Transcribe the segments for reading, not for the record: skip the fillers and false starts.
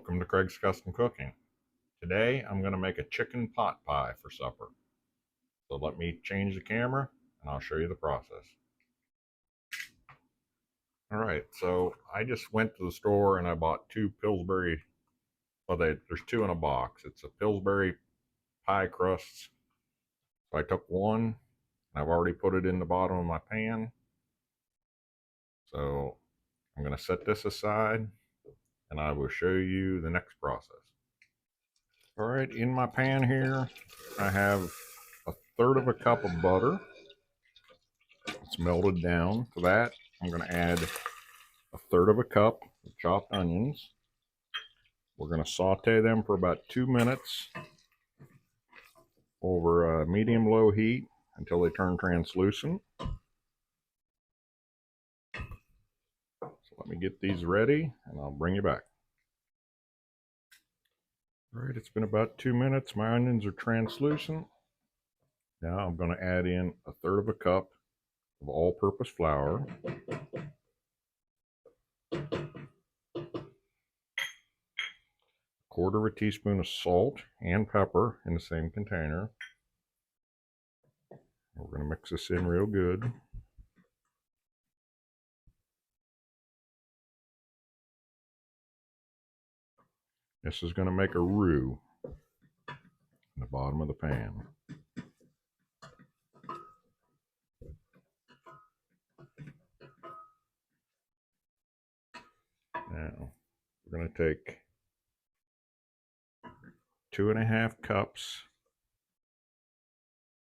Welcome to Craig's Custom Cooking. Today I'm going to make a chicken pot pie for supper. So let me change the camera and I'll show you the process. Alright, so I just went to the store and I bought two Pillsbury, well there's two in a box. It's a Pillsbury pie crusts. So I took one and I've already put it in the bottom of my pan. So I'm going to set this aside and I will show you the next process. Alright, in my pan here I have a third of a cup of butter. It's melted down. To that I'm going to add a third of a cup of chopped onions. We're going to saute them for about 2 minutes over a medium-low heat until they turn translucent. So let me get these ready and I'll bring you back. Alright, it's been about 2 minutes. My onions are translucent. Now I'm going to add in a third of a cup of all-purpose flour. Quarter of a teaspoon of salt and pepper in the same container. We're going to mix this in real good. This is going to make a roux in the bottom of the pan. Now, we're going to take 2.5 cups,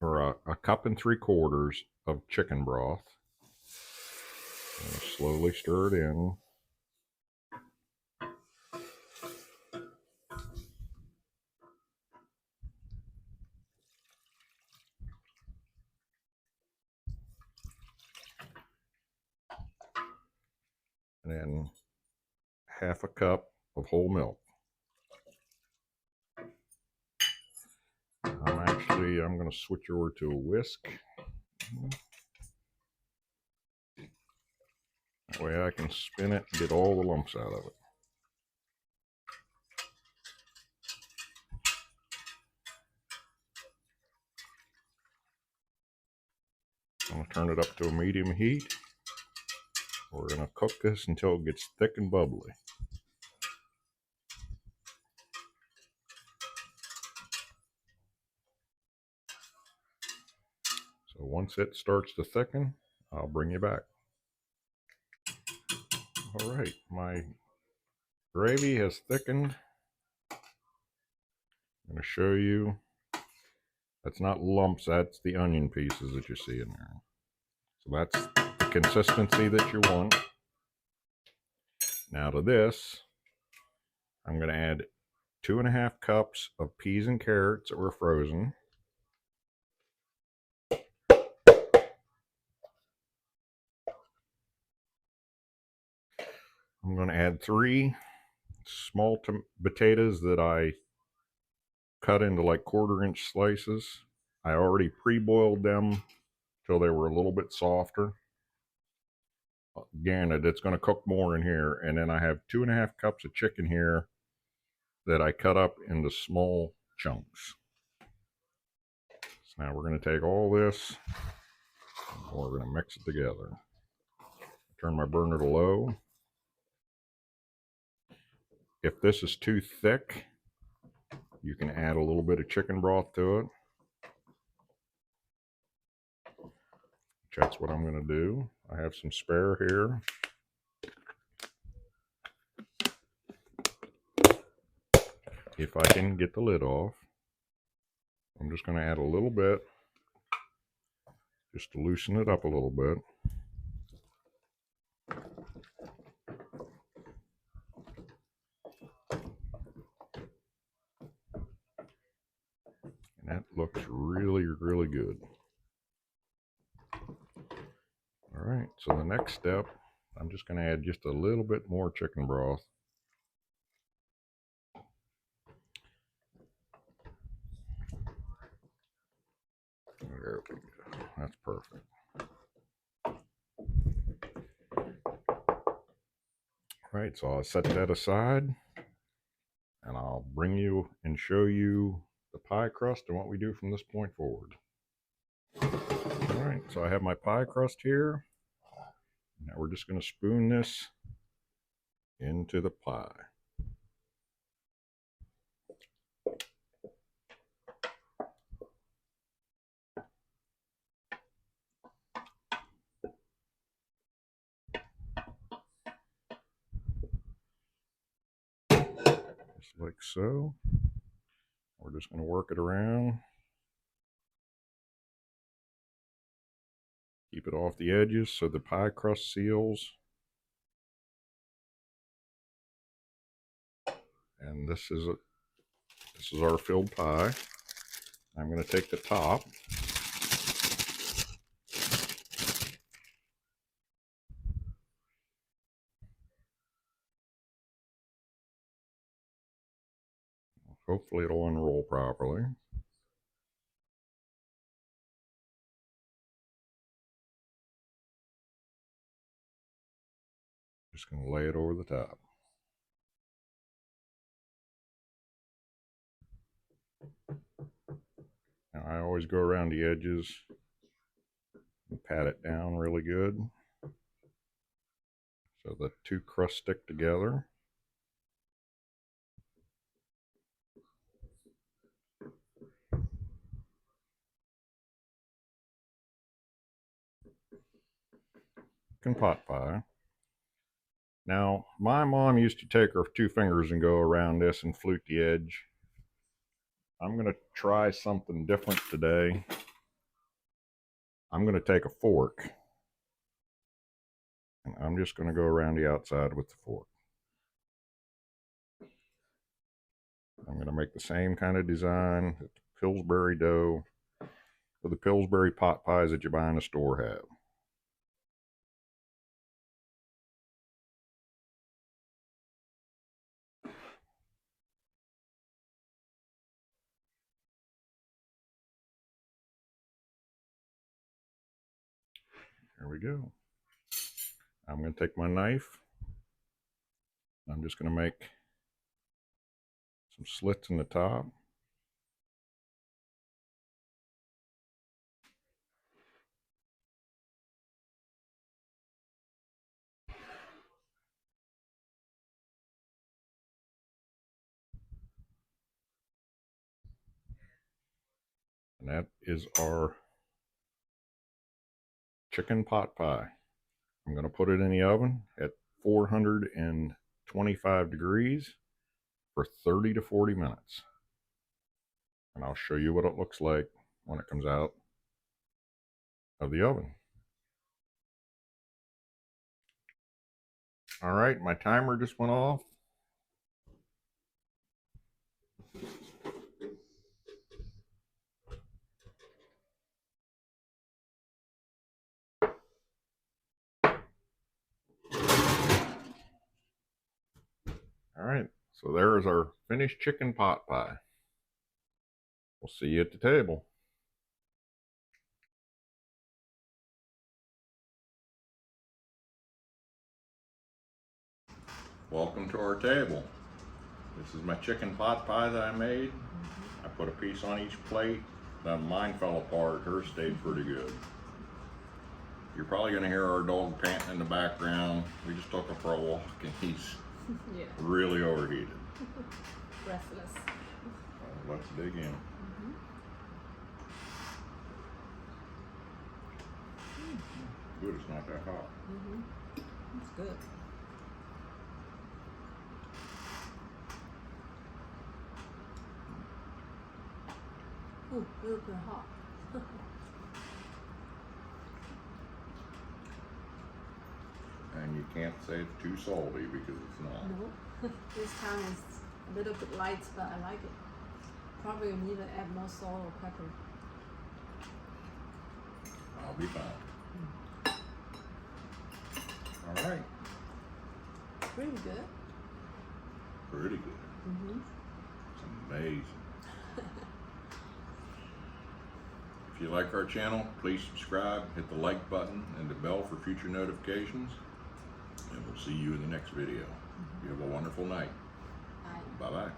or a cup and 3/4 of chicken broth. Slowly stir it in. And then half a cup of whole milk. I'm going to switch over to a whisk. That way I can spin it and get all the lumps out of it. I'm going to turn it up to a medium heat. We're going to cook this until it gets thick and bubbly. So once it starts to thicken, I'll bring you back. Alright, my gravy has thickened. I'm going to show you. That's not lumps, that's the onion pieces that you see in there. So that's the consistency that you want. Now to this, I'm going to add 2.5 cups of peas and carrots that were frozen. I'm going to add 3 small potatoes that I cut into like 1/4-inch slices. I already pre-boiled them till they were a little bit softer. Granted, it's going to cook more in here. And then I have 2.5 cups of chicken here that I cut up into small chunks. So now we're going to take all this and we're going to mix it together. Turn my burner to low. If this is too thick, you can add a little bit of chicken broth to it. That's what I'm going to do. I have some spare here. If I can get the lid off, I'm just going to add a little bit, just to loosen it up a little bit. And that looks really, really good. Alright, so the next step, I'm just going to add just a little bit more chicken broth. There we go. That's perfect. Alright, so I'll set that aside. I'll bring you and show you the pie crust and what we do from this point forward. All right, so I have my pie crust here. Now we're just going to spoon this into the pie. Just like so. We're just going to work it around. Keep it off the edges so the pie crust seals. And this is our filled pie. I'm going to take the top. Hopefully it'll unroll properly. Just going to lay it over the top. Now I always go around the edges and pat it down really good so the two crusts stick together. Pot pie. Now, my mom used to take her two fingers and go around this and flute the edge. I'm going to try something different today. I'm going to take a fork and I'm just going to go around the outside with the fork. I'm going to make the same kind of design that the Pillsbury dough or the Pillsbury pot pies that you buy in the store have. There we go. I'm going to take my knife. I'm just going to make some slits in the top. And that is our chicken pot pie. I'm going to put it in the oven at 425 degrees for 30 to 40 minutes. And I'll show you what it looks like when it comes out of the oven. All right, my timer just went off. All right, so there is our finished chicken pot pie. We'll see you at the table. Welcome to our table. This is my chicken pot pie that I made. I put a piece on each plate. Then mine fell apart. Hers stayed pretty good. You're probably going to hear our dog panting in the background. We just took him for a walk and he's really overheated. Restless. Let's dig in. Good, it's not that hot. It's good. Ooh, a little bit hot. And you can't say it's too salty because it's not. No, this time is a little bit light, but I like it. Probably need to add more salt or pepper. I'll be fine. All right. Pretty good. Pretty good. It's amazing. If you like our channel, please subscribe, hit the like button and the bell for future notifications. And we'll see you in the next video. You have a wonderful night. Bye. Bye-bye.